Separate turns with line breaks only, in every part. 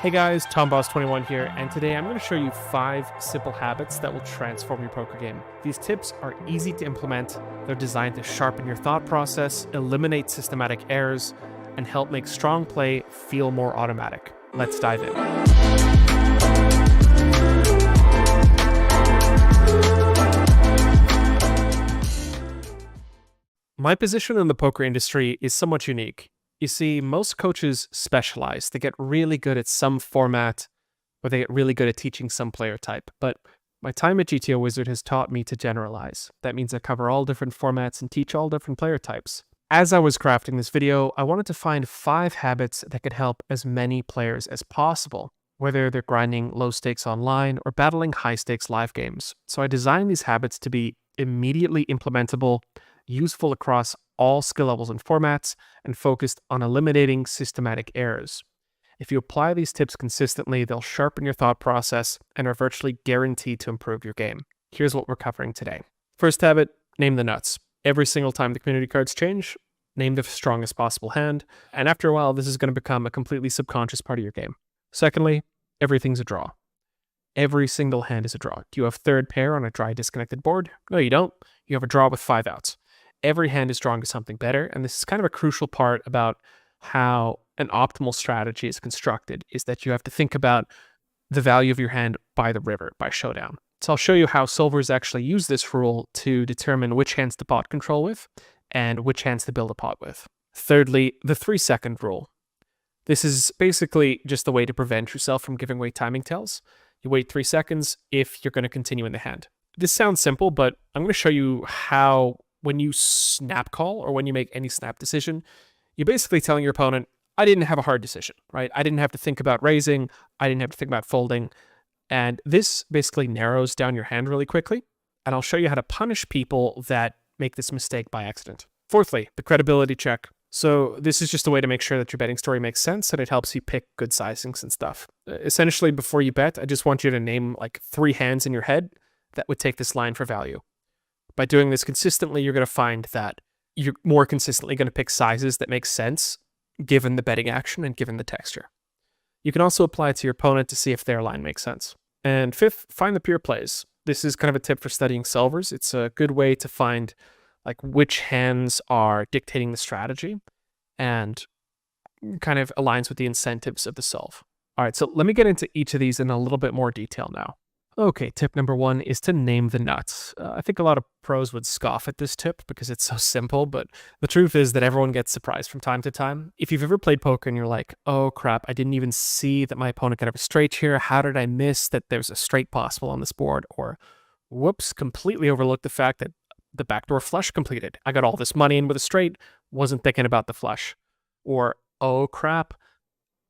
Hey guys, TomBoss21 here, and today I'm going to show you 5 simple habits that will transform your poker game. These tips are easy to implement, they're designed to sharpen your thought process, eliminate systematic errors, and help make strong play feel more automatic. Let's dive in. My position in the poker industry is somewhat unique. You see, most coaches specialize. They get really good at some format, or they get really good at teaching some player type. But my time at GTO Wizard has taught me to generalize. That means I cover all different formats and teach all different player types. As I was crafting this video, I wanted to find 5 habits that could help as many players as possible, whether they're grinding low stakes online or battling high stakes live games. So I designed these habits to be immediately implementable, useful across all skill levels and formats, and focused on eliminating systematic errors. If you apply these tips consistently, they'll sharpen your thought process and are virtually guaranteed to improve your game. Here's what we're covering today. First habit, name the nuts. Every single time the community cards change, name the strongest possible hand, and after a while, this is going to become a completely subconscious part of your game. Secondly, everything's a draw. Every single hand is a draw. Do you have third pair on a dry disconnected board? No, you don't. You have a draw with 5 outs. Every hand is drawing to something better, and this is kind of a crucial part about how an optimal strategy is constructed, is that you have to think about the value of your hand by the river, by showdown. So I'll show you how solvers actually use this rule to determine which hands to pot control with and which hands to build a pot with. Thirdly, the 3-second rule. This is basically just a way to prevent yourself from giving away timing tells. You wait 3 seconds if you're going to continue in the hand. This sounds simple, but I'm going to show you how when you snap call or when you make any snap decision, you're basically telling your opponent, I didn't have a hard decision, right? I didn't have to think about raising. I didn't have to think about folding. And this basically narrows down your hand really quickly. And I'll show you how to punish people that make this mistake by accident. Fourthly, the credibility check. So this is just a way to make sure that your betting story makes sense and it helps you pick good sizings and stuff. Essentially, before you bet, I just want you to name like 3 hands in your head that would take this line for value. By doing this consistently, you're going to find that you're more consistently going to pick sizes that make sense given the betting action and given the texture. You can also apply it to your opponent to see if their line makes sense. And fifth, find the pure plays. This is kind of a tip for studying solvers. It's a good way to find like which hands are dictating the strategy and kind of aligns with the incentives of the solve. All right, so let me get into each of these in a little bit more detail now. Okay, tip number 1 is to name the nuts. I think a lot of pros would scoff at this tip because it's so simple, but the truth is that everyone gets surprised from time to time. If you've ever played poker and you're like, oh crap, I didn't even see that my opponent could have a straight here. How did I miss that there's a straight possible on this board? Or whoops, completely overlooked the fact that the backdoor flush completed. I got all this money in with a straight, wasn't thinking about the flush. Or, oh crap,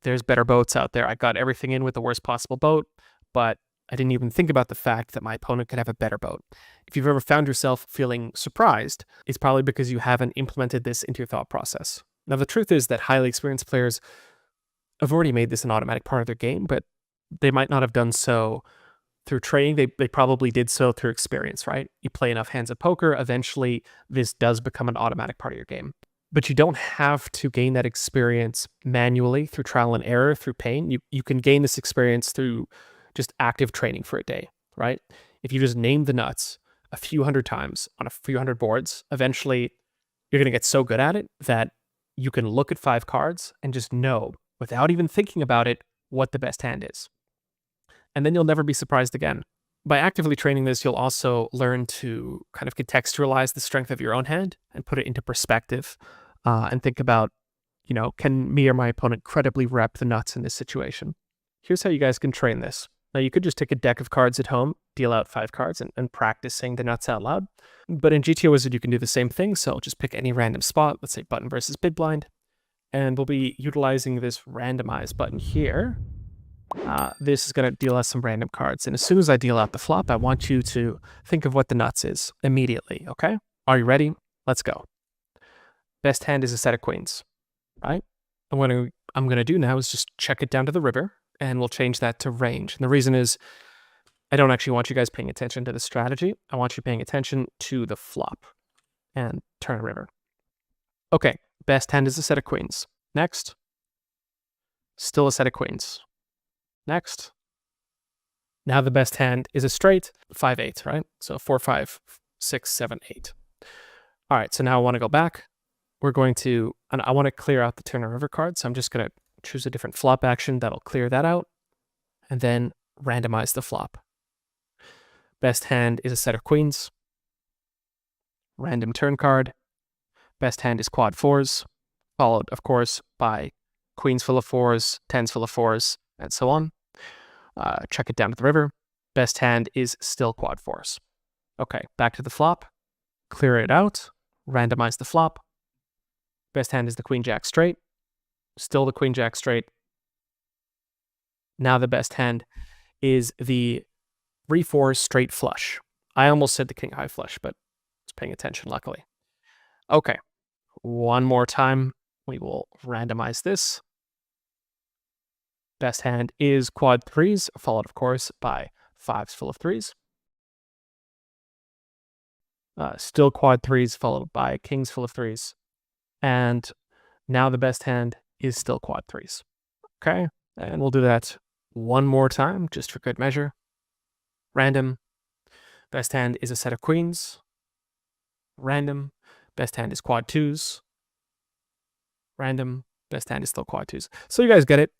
there's better boats out there. I got everything in with the worst possible boat, but I didn't even think about the fact that my opponent could have a better boat. If you've ever found yourself feeling surprised, it's probably because you haven't implemented this into your thought process. Now, the truth is that highly experienced players have already made this an automatic part of their game, but they might not have done so through training. They probably did so through experience, right? You play enough hands of poker, eventually this does become an automatic part of your game. But you don't have to gain that experience manually through trial and error, through pain. You can gain this experience through just active training for a day, right? If you just name the nuts a few hundred times on a few hundred boards, eventually you're going to get so good at it that you can look at 5 cards and just know, without even thinking about it, what the best hand is. And then you'll never be surprised again. By actively training this, you'll also learn to kind of contextualize the strength of your own hand and put it into perspective and think about, can me or my opponent credibly rep the nuts in this situation? Here's how you guys can train this. Now, you could just take a deck of cards at home, deal out 5 cards, and practice saying the nuts out loud. But in GTO Wizard, you can do the same thing. So just pick any random spot, let's say button versus bid blind, and we'll be utilizing this randomize button here. This is going to deal us some random cards. And as soon as I deal out the flop, I want you to think of what the nuts is immediately, okay? Are you ready? Let's go. Best hand is a set of queens, right? And what I'm going to do now is just check it down to the river, and we'll change that to range. And the reason is I don't actually want you guys paying attention to the strategy. I want you paying attention to the flop and turn river. Okay, best hand is a set of queens. Next, still a set of queens. Next. Now the best hand is a straight 5-8, right? So 4, 5, 6, 7, 8. All right, so now I want to go back. We're going to, and I want to clear out the Turner River card. So I'm just going to choose a different flop action that'll clear that out and then randomize the flop. Best hand is a set of queens. Random turn card. Best hand is quad fours, followed, of course, by queens full of fours, tens full of fours, and so on. Check it down to the river. Best hand is still quad fours. Okay, back to the flop. Clear it out. Randomize the flop. Best hand is the queen jack straight. Still the queen jack straight. Now the best hand is the 3-4 straight flush. I almost said the king high flush, but I was paying attention, luckily. Okay, one more time. We will randomize this. Best hand is quad threes, followed, of course, by fives full of threes. Still quad threes, followed by kings full of threes. And now the best hand is still quad threes. Okay, and we'll do that one more time, just for good measure. Random. Best hand is a set of queens. Random. Best hand is quad twos. Random. Best hand is still quad twos. So you guys get it.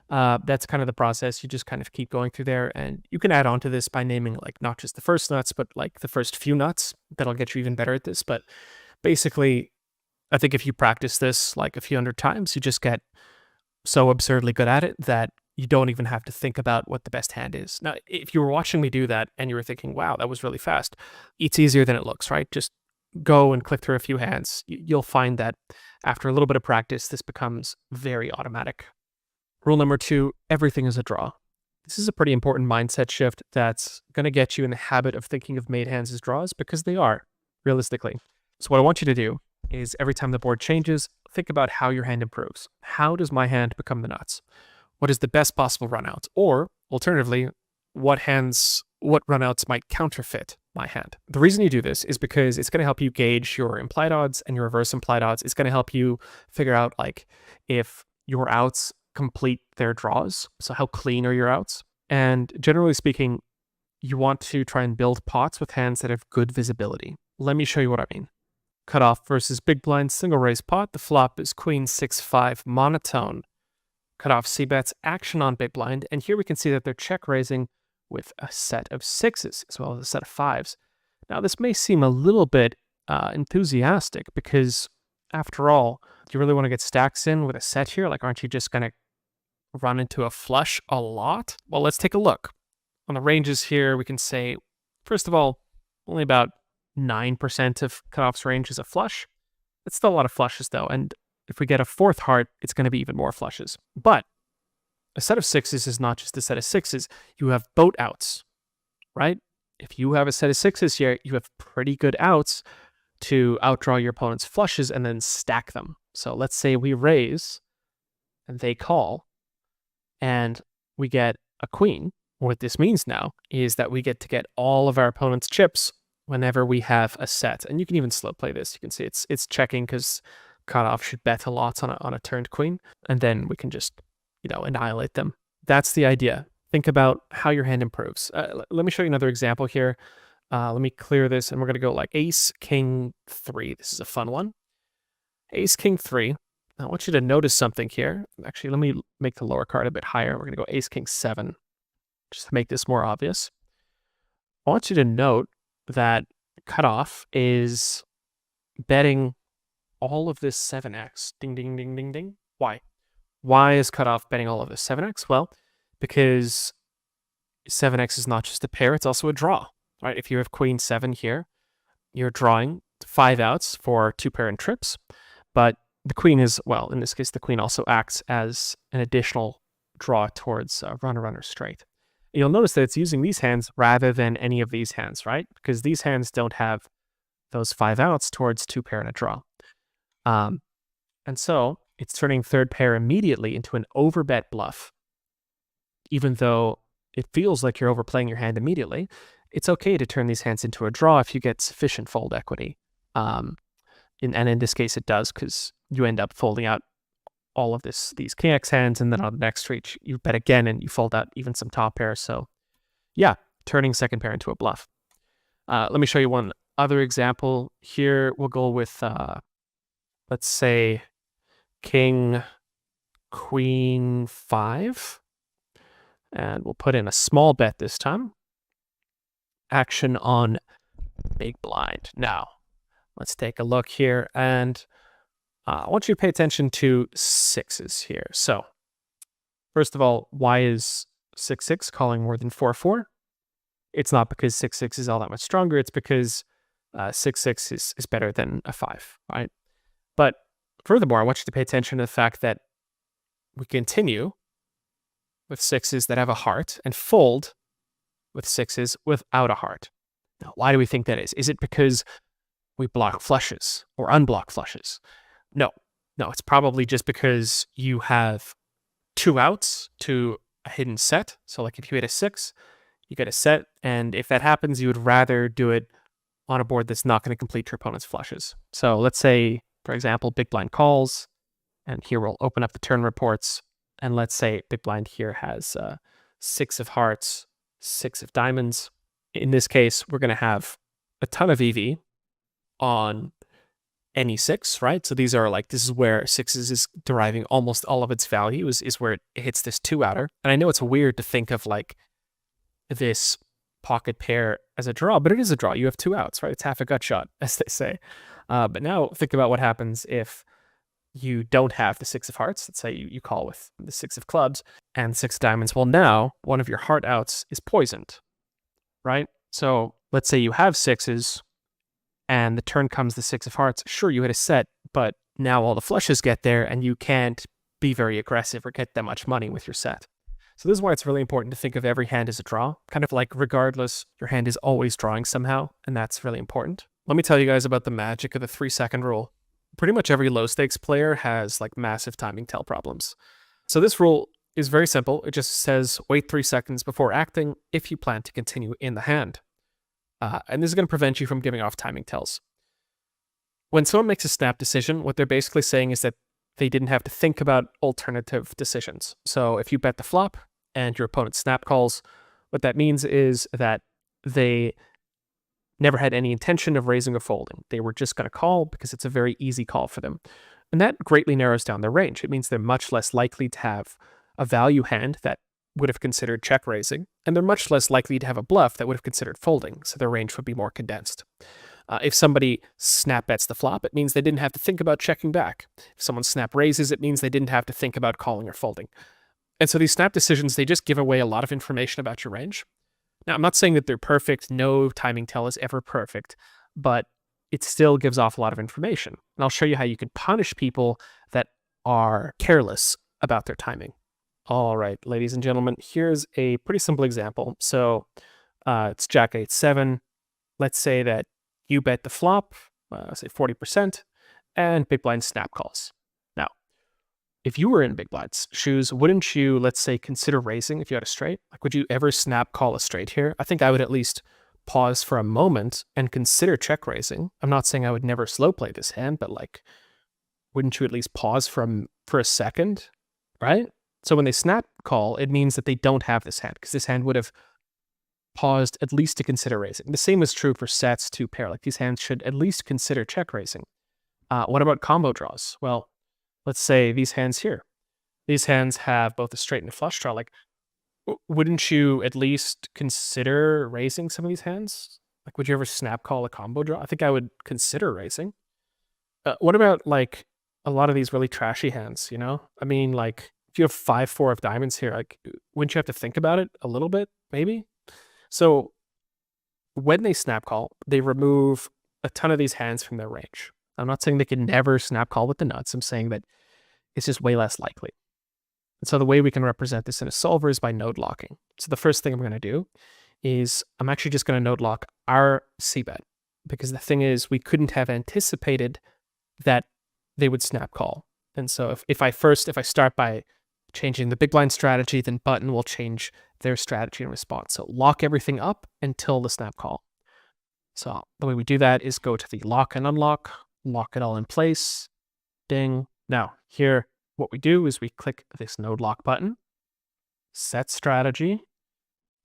That's kind of the process. You just kind of keep going through there, and you can add on to this by naming like not just the first nuts, but like the first few nuts. That'll get you even better at this. But basically, I think if you practice this like a few hundred times, you just get so absurdly good at it that you don't even have to think about what the best hand is. Now, if you were watching me do that and you were thinking, wow, that was really fast, it's easier than it looks, right? Just go and click through a few hands. You'll find that after a little bit of practice, this becomes very automatic. Rule number 2, everything is a draw. This is a pretty important mindset shift that's going to get you in the habit of thinking of made hands as draws, because they are, realistically. So what I want you to do is every time the board changes, think about how your hand improves. How does my hand become the nuts? What is the best possible runout? Or, alternatively, what runouts might counterfeit my hand? The reason you do this is because it's going to help you gauge your implied odds and your reverse implied odds. It's going to help you figure out like if your outs complete their draws. So how clean are your outs? And generally speaking, you want to try and build pots with hands that have good visibility. Let me show you what I mean. Cutoff versus big blind single raise pot. The flop is queen 6-5 monotone. Cutoff c-bets action on big blind, and here we can see that they're check raising with a set of sixes as well as a set of fives. Now this may seem a little bit enthusiastic because after all, do you really want to get stacks in with a set here? Like, aren't you just going to run into a flush a lot? Well, let's take a look. On the ranges here, we can say, first of all, only about 9% of cutoff's range is a flush. It's still a lot of flushes though, and if we get a fourth heart, it's going to be even more flushes. But a set of sixes is not just a set of sixes. You have boat outs, right? If you have a set of sixes here, you have pretty good outs to outdraw your opponent's flushes and then stack them. So let's say we raise and they call and we get a queen. What this means now is that we get to get all of our opponent's chips whenever we have a set. And you can even slow play this. You can see it's checking because cutoff should bet a lot on a turned queen, and then we can just, annihilate them. That's the idea. Think about how your hand improves. Let me show you another example here. Let me clear this, and we're going to go like ace, king, 3. This is a fun one. Ace, king, 3. I want you to notice something here. Actually, let me make the lower card a bit higher. We're going to go ace, king, 7, just to make this more obvious. I want you to note that cutoff is betting all of this 7x. Ding, ding, ding, ding, ding. Why? Why is cutoff betting all of this 7x? Well, because 7x is not just a pair, it's also a draw, right? If you have queen 7 here, you're drawing 5 outs for 2 pair and trips, but the queen is, well, in this case, the queen also acts as an additional draw towards runner straight. You'll notice that it's using these hands rather than any of these hands, right? Because these hands don't have those 5 outs towards 2 pair and a draw. And so it's turning third pair immediately into an overbet bluff. Even though it feels like you're overplaying your hand immediately, it's okay to turn these hands into a draw if you get sufficient fold equity. And in this case, it does, because you end up folding out all of these king X hands, and then on the next street you bet again and you fold out even some top pair. So yeah, turning second pair into a bluff. Let me show you one other example. Here we'll go with, let's say, king, queen, 5. And we'll put in a small bet this time. Action on big blind. Now, let's take a look here. And I want you to pay attention to 6s here. So, first of all, why is 6-6 calling more than 4-4? It's not because 6-6 is all that much stronger. It's because 6-6 is better than a 5, right? But furthermore, I want you to pay attention to the fact that we continue with 6s that have a heart and fold with 6s without a heart. Now, why do we think that is? Is it because we block flushes or unblock flushes? No, it's probably just because you have 2 outs to a hidden set. So like if you hit a 6, you get a set. And if that happens, you would rather do it on a board that's not going to complete your opponent's flushes. So let's say, for example, big blind calls. And here we'll open up the turn reports. And let's say big blind here has 6 of hearts, 6 of diamonds. In this case, we're going to have a ton of EV on any 6, right? So these are this is where 6s is deriving almost all of its value, is where it hits this 2-outer. And I know it's weird to think of this pocket pair as a draw, but it is a draw. You have 2 outs, right? It's half a gut shot, as they say. But now think about what happens if you don't have the 6 of hearts. Let's say you call with the 6 of clubs and 6 of diamonds. Well, now one of your heart outs is poisoned, right? So let's say you have 6s and the turn comes the 6 of hearts. Sure, you hit a set, but now all the flushes get there and you can't be very aggressive or get that much money with your set. So this is why it's really important to think of every hand as a draw. Kind of like regardless, your hand is always drawing somehow, and that's really important. Let me tell you guys about the magic of the 3-second rule. Pretty much every low-stakes player has massive timing tell problems. So this rule is very simple. It just says wait 3 seconds before acting if you plan to continue in the hand. And this is going to prevent you from giving off timing tells. When someone makes a snap decision, what they're basically saying is that they didn't have to think about alternative decisions. So if you bet the flop and your opponent snap calls, what that means is that they never had any intention of raising or folding. They were just going to call because it's a very easy call for them. And that greatly narrows down their range. It means they're much less likely to have a value hand that would have considered check raising, and they're much less likely to have a bluff that would have considered folding, so their range would be more condensed. If somebody snap bets the flop, it means they didn't have to think about checking back. If someone snap raises, it means they didn't have to think about calling or folding. And so these snap decisions, they just give away a lot of information about your range. Now, I'm not saying that they're perfect. No timing tell is ever perfect, but it still gives off a lot of information. And I'll show you how you can punish people that are careless about their timing. All right, ladies and gentlemen, here's a pretty simple example. So it's Jack 8-7. Let's say that you bet the flop, say 40%, and big blind snap calls. Now, if you were in big blind's shoes, wouldn't you, let's say, consider raising if you had a straight? Would you ever snap call a straight here? I think I would at least pause for a moment and consider check raising. I'm not saying I would never slow play this hand, but wouldn't you at least pause for a second, right? So when they snap call, it means that they don't have this hand, because this hand would have paused at least to consider raising. The same is true for sets to pair. These hands should at least consider check raising. What about combo draws? Well, let's say these hands here. These hands have both a straight and a flush draw. Wouldn't you at least consider raising some of these hands? Would you ever snap call a combo draw? I think I would consider raising. What about a lot of these really trashy hands, I mean, if you have 5-4 of diamonds here, wouldn't you have to think about it a little bit, maybe? So when they snap call, they remove a ton of these hands from their range. I'm not saying they can never snap call with the nuts. I'm saying that it's just way less likely. And so the way we can represent this in a solver is by node locking. So the first thing I'm going to do is I'm actually just going to node lock our c-bet, because the thing is we couldn't have anticipated that they would snap call. And so if I start by changing the big blind strategy, then button will change their strategy in response. So lock everything up until the snap call. So the way we do that is go to the lock and unlock, lock it all in place, ding. Now here, what we do is we click this node lock button, set strategy,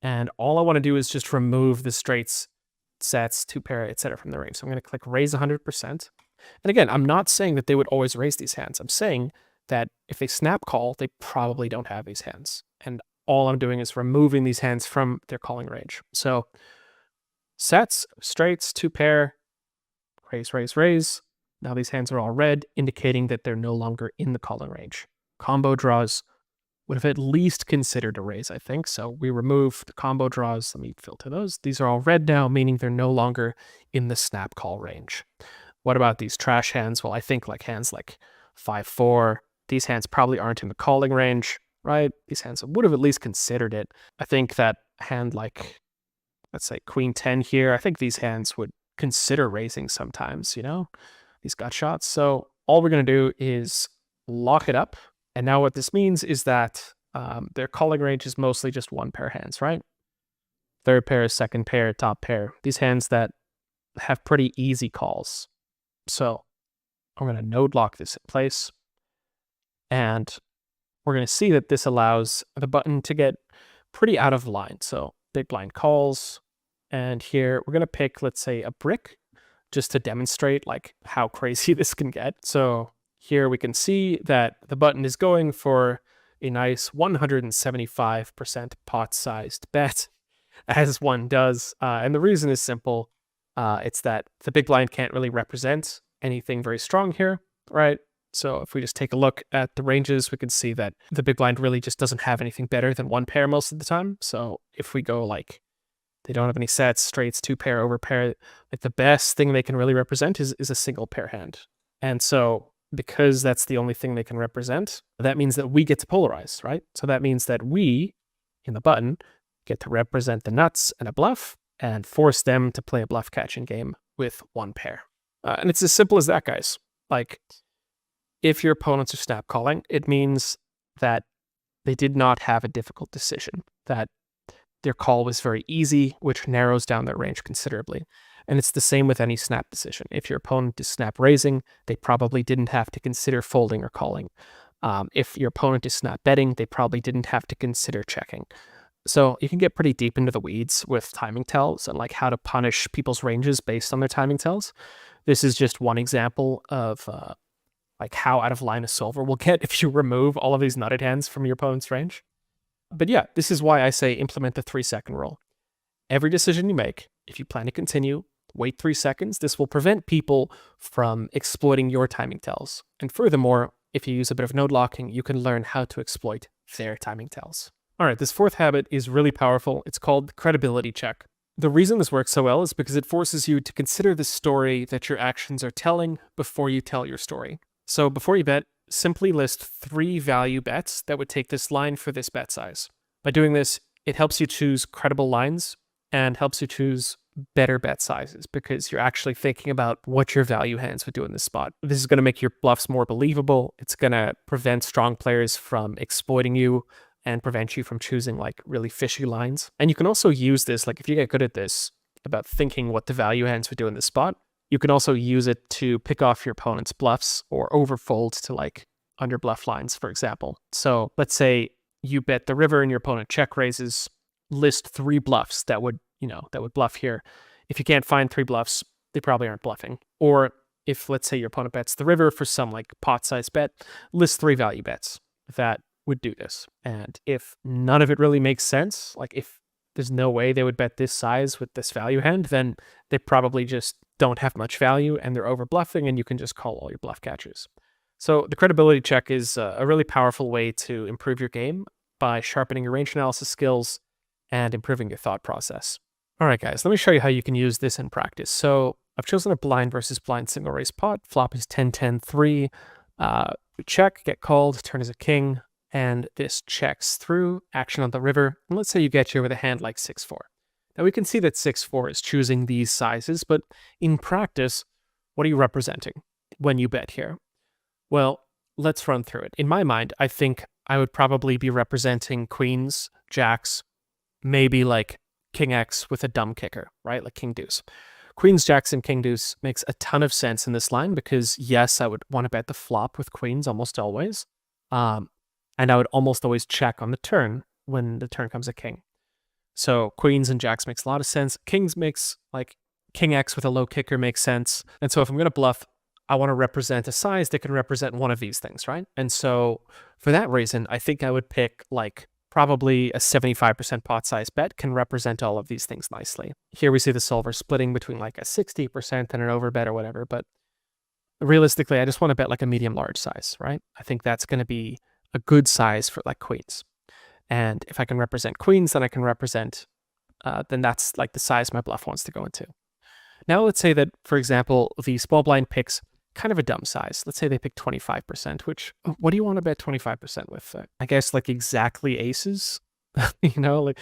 and all I want to do is just remove the straights, sets, two pair, etc. from the range. So I'm going to click raise 100%. And again, I'm not saying that they would always raise these hands. I'm saying that if they snap call, they probably don't have these hands. And all I'm doing is removing these hands from their calling range. So sets, straights, two pair, raise, raise, raise. Now these hands are all red, indicating that they're no longer in the calling range. Combo draws would have at least considered a raise, I think. So we remove the combo draws. Let me filter those. These are all red now, meaning they're no longer in the snap call range. What about these trash hands? Well, I think like hands like 5-4. These hands probably aren't in the calling range, right? These hands would have at least considered it. I think that hand like, let's say Queen 10 here, I think these hands would consider raising sometimes, you know? These gut shots. So all we're going to do is lock it up. And now what this means is that their calling range is mostly just one pair of hands, right? Third pair, second pair, top pair. These hands that have pretty easy calls. So I'm going to node lock this in place. And we're going to see that this allows the button to get pretty out of line. So big blind calls. And here we're going to pick, let's say, a brick just to demonstrate like how crazy this can get. So here we can see that the button is going for a nice 175% pot-sized bet, as one does. And the reason is simple. It's that the big blind can't really represent anything very strong here, right? So if we just take a look at the ranges, we can see that the big blind really just doesn't have anything better than one pair most of the time. So if we go like, they don't have any sets, straights, two pair, over pair, like the best thing they can really represent is a single pair hand. And so because that's the only thing they can represent, that means that we get to polarize, right? So that means that we, in the button, get to represent the nuts and a bluff and force them to play a bluff catching game with one pair. And it's as simple as that, guys. Like, if your opponents are snap calling, it means that they did not have a difficult decision, that their call was very easy, which narrows down their range considerably. And it's the same with any snap decision. If your opponent is snap raising, they probably didn't have to consider folding or calling. If your opponent is snap betting, they probably didn't have to consider checking. So you can get pretty deep into the weeds with timing tells and like how to punish people's ranges based on their timing tells. This is just one example of like how out of line a solver will get if you remove all of these nutted hands from your opponent's range. But yeah, this is why I say implement the 3-second rule. Every decision you make, if you plan to continue, wait 3 seconds. This will prevent people from exploiting your timing tells. And furthermore, if you use a bit of node locking, you can learn how to exploit their timing tells. All right, this fourth habit is really powerful. It's called the credibility check. The reason this works so well is because it forces you to consider the story that your actions are telling before you tell your story. So before you bet, simply list 3 value bets that would take this line for this bet size. By doing this, it helps you choose credible lines and helps you choose better bet sizes because you're actually thinking about what your value hands would do in this spot. This is going to make your bluffs more believable. It's going to prevent strong players from exploiting you and prevent you from choosing like really fishy lines. And you can also use this, like if you get good at this, about thinking what the value hands would do in this spot, you can also use it to pick off your opponent's bluffs or overfold to like under bluff lines, for example. So let's say you bet the river and your opponent check raises, list 3 bluffs that would bluff here. If you can't find 3 bluffs, they probably aren't bluffing. Or if, let's say, your opponent bets the river for some like pot-sized bet, list 3 value bets that would do this. And if none of it really makes sense, like if there's no way they would bet this size with this value hand, then they probably just don't have much value and they're over bluffing and you can just call all your bluff catchers. So the credibility check is a really powerful way to improve your game by sharpening your range analysis skills and improving your thought process. All right, guys, let me show you how you can use this in practice. So I've chosen a blind versus blind single raise pot. Flop is 10-10-3. We check, get called, turn is a king, and this checks through, action on the river. And let's say you get here with a hand like 6-4. Now we can see that 6-4 is choosing these sizes, but in practice, what are you representing when you bet here? Well, let's run through it. In my mind, I think I would probably be representing queens, jacks, maybe like king X with a dumb kicker, right? Like king deuce. Queens, jacks, and king deuce makes a ton of sense in this line because yes, I would want to bet the flop with queens almost always. And I would almost always check on the turn when the turn comes a king. So queens and jacks makes a lot of sense. Kings makes, like, king X with a low kicker makes sense. And so if I'm going to bluff, I want to represent a size that can represent one of these things, right? And so for that reason, I think I would pick, like, probably a 75% pot size bet can represent all of these things nicely. Here we see the solver splitting between like a 60% and an overbet or whatever, but realistically, I just want to bet like a medium large size, right? I think that's going to be a good size for like queens. And if I can represent queens, then I can represent, then that's like the size my bluff wants to go into. Now let's say that, for example, the small blind picks kind of a dumb size. Let's say they pick 25%, which, what do you want to bet 25% with? I guess like exactly aces, you know, like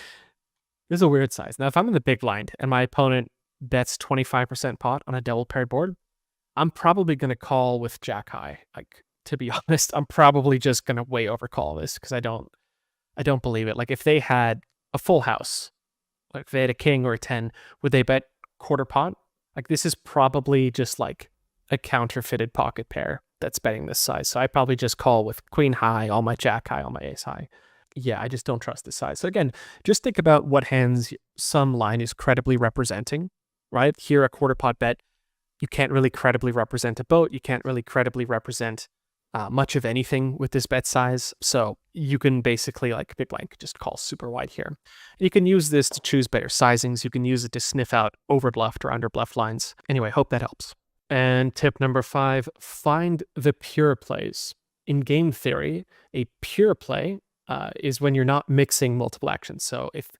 this is a weird size. Now, if I'm in the big blind and my opponent bets 25% pot on a double paired board, I'm probably going to call with jack high. Like, to be honest, I'm probably just going to way overcall this because I don't believe it. Like, if they had a full house, like if they had a king or a 10, would they bet quarter pot? Like, this is probably just like a counterfeited pocket pair that's betting this size. So I probably just call with queen high, all my jack high, all my ace high. Yeah, I just don't trust this size. So again, just think about what hands some line is credibly representing, right? Here, a quarter pot bet, you can't really credibly represent a boat. You can't really credibly represent much of anything with this bet size. So you can basically, like big blind, just call super wide here. You can use this to choose better sizings. You can use it to sniff out overbluffed or underbluffed lines. Anyway, hope that helps. And tip number 5, find the pure plays. In game theory, a pure play is when you're not mixing multiple actions. So if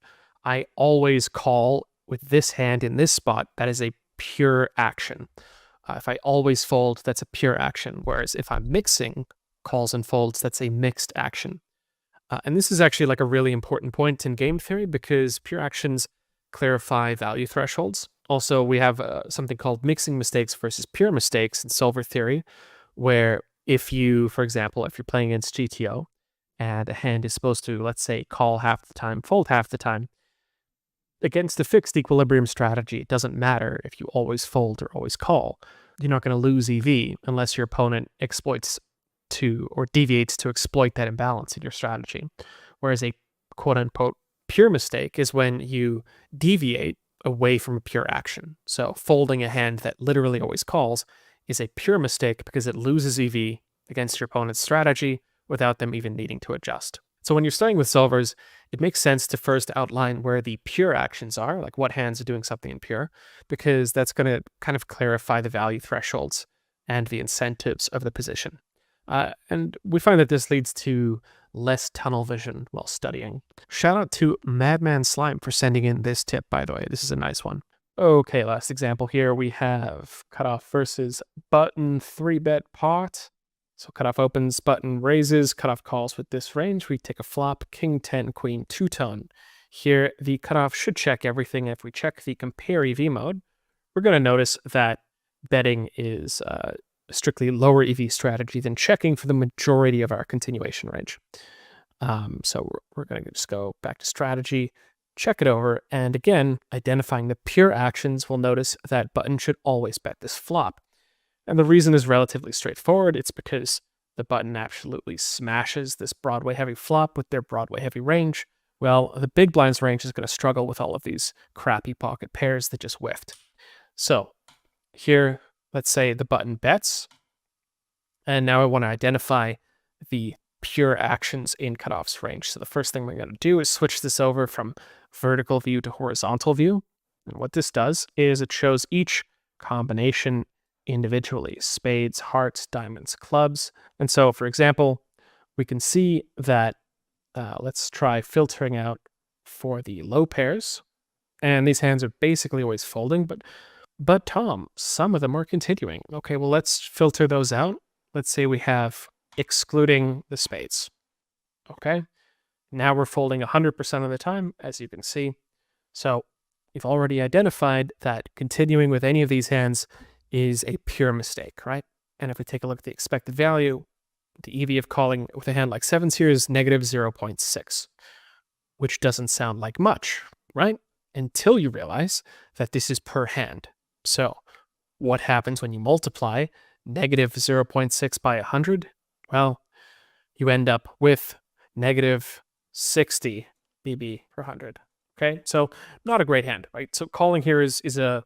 I always call with this hand in this spot, that is a pure action. If I always fold, that's a pure action. Whereas if I'm mixing calls and folds, that's a mixed action. And this is actually like a really important point in game theory because pure actions clarify value thresholds. Also, we have something called mixing mistakes versus pure mistakes in solver theory, where if you, for example, if you're playing against GTO and a hand is supposed to, let's say, call half the time, fold half the time, against a fixed equilibrium strategy, it doesn't matter if you always fold or always call. You're not going to lose EV unless your opponent exploits to or deviates to exploit that imbalance in your strategy. Whereas a quote-unquote pure mistake is when you deviate away from a pure action. So folding a hand that literally always calls is a pure mistake because it loses EV against your opponent's strategy without them even needing to adjust. So when you're starting with solvers, it makes sense to first outline where the pure actions are, like what hands are doing something in pure, because that's going to kind of clarify the value thresholds and the incentives of the position. And we find that this leads to less tunnel vision while studying. Shout out to Madman Slime for sending in this tip, by the way. This is a nice one. Okay, last example here. We have cutoff versus button 3-bet pot. So cutoff opens, button raises, cutoff calls with this range. We take a flop, king 10, queen 2-tone. Here, the cutoff should check everything. If we check the compare EV mode, we're going to notice that betting is a strictly lower EV strategy than checking for the majority of our continuation range. So we're going to just go back to strategy, check it over, and again, identifying the pure actions, we'll notice that button should always bet this flop. And the reason is relatively straightforward. It's because the button absolutely smashes this Broadway-heavy flop with their Broadway-heavy range. Well, the big blind's range is going to struggle with all of these crappy pocket pairs that just whiffed. So here, let's say the button bets. And now I want to identify the pure actions in cutoff's range. So the first thing we're going to do is switch this over from vertical view to horizontal view. And what this does is it shows each combination individually: spades, hearts, diamonds, clubs. And so, for example, we can see that, let's try filtering out for the low pairs. And these hands are basically always folding, but Tom, some of them are continuing. Okay, well, let's filter those out. Let's say we have excluding the spades. Okay, now we're folding 100% of the time, as you can see. So we've already identified that continuing with any of these hands is a pure mistake, right? And if we take a look at the expected value, the EV of calling with a hand like sevens here is negative 0.6, which doesn't sound like much, right? Until you realize that this is per hand. So what happens when you multiply negative 0.6 by 100? Well, you end up with negative 60 BB per 100. Okay, so not a great hand, right? So calling here is a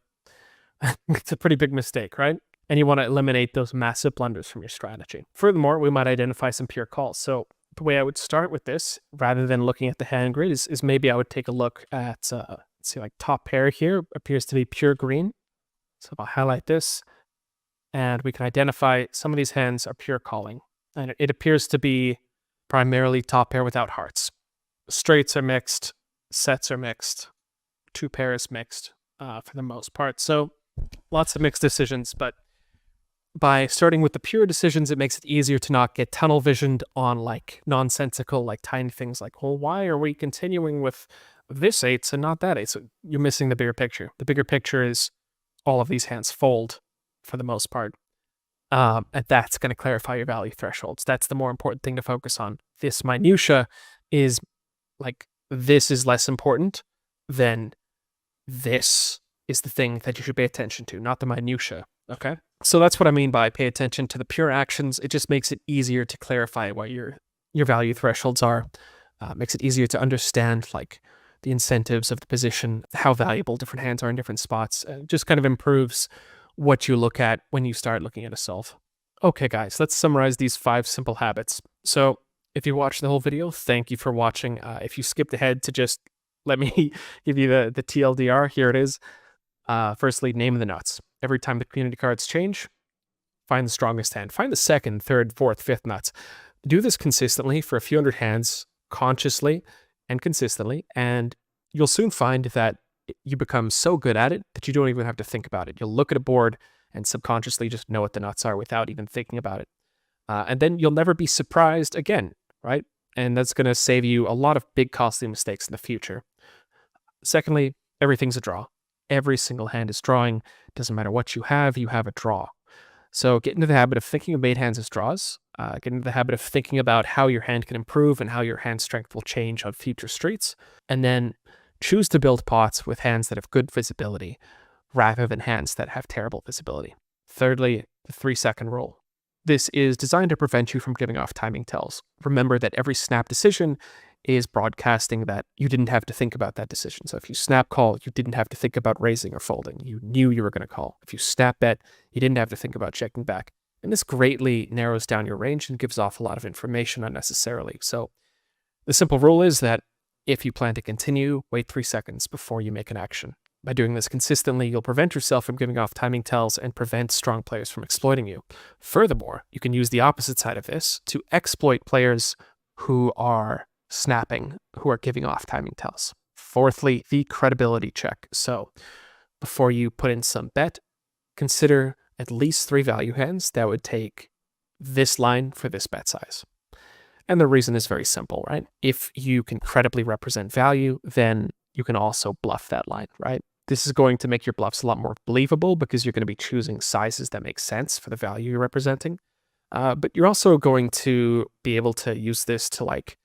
it's a pretty big mistake, right? And you want to eliminate those massive blunders from your strategy. Furthermore, we might identify some pure calls. So the way I would start with this, rather than looking at the hand grid, is maybe I would take a look at, let's see, like top pair here appears to be pure green. So I'll highlight this, and we can identify some of these hands are pure calling. And it appears to be primarily top pair without hearts. Straights are mixed, sets are mixed, two pairs mixed for the most part. So lots of mixed decisions, but by starting with the pure decisions, it makes it easier to not get tunnel visioned on like nonsensical, like tiny things like, well, why are we continuing with this eights and not that eight? So you're missing the bigger picture. The bigger picture is all of these hands fold for the most part. And that's going to clarify your value thresholds. That's the more important thing to focus on. This minutia is like, this is less important than this is the thing that you should pay attention to, not the minutia. Okay? So that's what I mean by pay attention to the pure actions. It just makes it easier to clarify what your value thresholds are. Makes it easier to understand like the incentives of the position, how valuable different hands are in different spots. Just kind of improves what you look at when you start looking at a solve. Okay, guys, let's summarize these 5 simple habits. So if you watched the whole video, thank you for watching. If you skipped ahead to just let me give you the TLDR, here it is. Firstly, name the nuts. Every time the community cards change, find the strongest hand. Find the second, third, fourth, fifth nuts. Do this consistently for a few hundred hands, consciously and consistently, and you'll soon find that you become so good at it that you don't even have to think about it. You'll look at a board and subconsciously just know what the nuts are without even thinking about it. And then you'll never be surprised again, right? And that's going to save you a lot of big costly mistakes in the future. Secondly, everything's a draw. Every single hand is drawing. Doesn't matter what you have a draw. So get into the habit of thinking of made hands as draws. Get into the habit of thinking about how your hand can improve and how your hand strength will change on future streets. And then choose to build pots with hands that have good visibility rather than hands that have terrible visibility. Thirdly, the 3-second rule. This is designed to prevent you from giving off timing tells. Remember that every snap decision is broadcasting that you didn't have to think about that decision. So if you snap call, you didn't have to think about raising or folding. You knew you were going to call. If you snap bet, you didn't have to think about checking back. And this greatly narrows down your range and gives off a lot of information unnecessarily. So the simple rule is that if you plan to continue, wait 3 seconds before you make an action. By doing this consistently, you'll prevent yourself from giving off timing tells and prevent strong players from exploiting you. Furthermore, you can use the opposite side of this to exploit players who are snapping, who are giving off timing tells. Fourthly, the credibility check. So before you put in some bet, consider at least 3 value hands that would take this line for this bet size. And the reason is very simple, right? If you can credibly represent value, then you can also bluff that line, right? This is going to make your bluffs a lot more believable because you're going to be choosing sizes that make sense for the value you're representing. But you're also going to be able to use this to like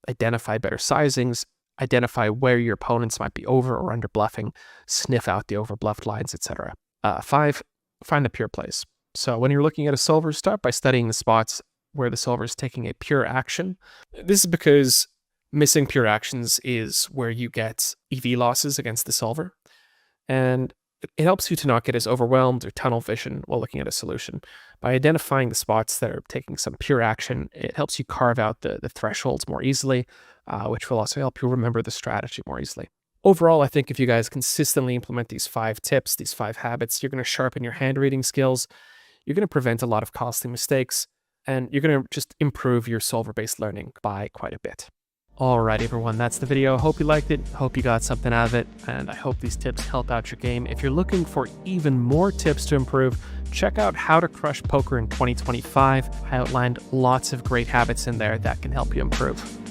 identify better sizings, identify where your opponents might be over or under bluffing, sniff out the over bluffed lines, etc. 5, find the pure plays. So when you're looking at a solver, start by studying the spots where the solver is taking a pure action. This is because missing pure actions is where you get EV losses against the solver. And it helps you to not get as overwhelmed or tunnel vision while looking at a solution. By identifying the spots that are taking some pure action, it helps you carve out the thresholds more easily, which will also help you remember the strategy more easily. Overall, I think if you guys consistently implement these 5 tips, these 5 habits, you're going to sharpen your hand reading skills, you're going to prevent a lot of costly mistakes, and you're going to just improve your solver-based learning by quite a bit. Alright everyone, that's the video. Hope you liked it, hope you got something out of it, and I hope these tips help out your game. If you're looking for even more tips to improve, check out How to Crush Poker in 2025. I outlined lots of great habits in there that can help you improve.